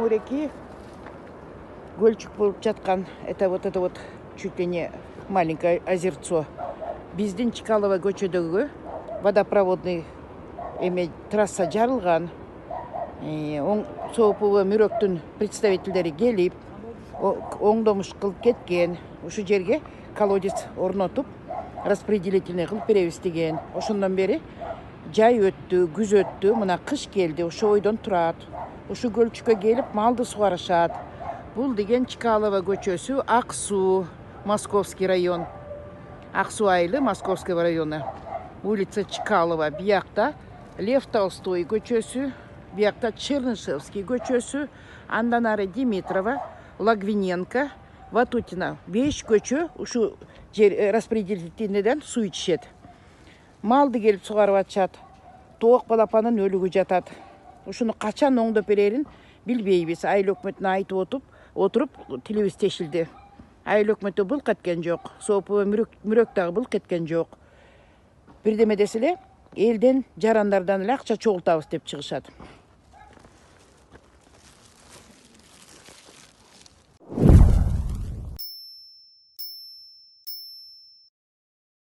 у реки гольчик болып жатқан. Это вот чуть ли не маленькое озерцо. Биздин Чкалова көчөдөгү водопроводный трасса жарылган. Соопуба Мүрөктүн представительдери келип, оңдомуш кылып кеткен. Ушу жерге колодец орнотуп, распределительный кылып беребиз деген. Ошондон бери жай өттү, күз өттү, мына кыш келди, ошо ойдон турат. Ушу көлчүккө келип малды сугарышат. Бул деген Чкалова көчөсү, Ак суу, Московский район. Ак суу айылы Московского района. Улица Чкалова. Биякта Лев Толстой көчөсү, биякта Чернышевский көчөсү, андан ары Димитрова, Лагвиненко, Ватутина. 5 көчө ушу распределительныйдан суу ичишет. Малды келип сугарып атышат. Тоок балапанын өлүгү жатат. Ушуну качан оңдоп берерин билбейбиз. Айыл өкмөтүнө айтып отуруп тилибиз тешилди. Айыл өкмөтү бул кеткен жок. Соопуба Мүрөк дагы бул кеткен жок. Бирдеме деселе, элден жарандардан эле акча чогултабыз деп чыгышат.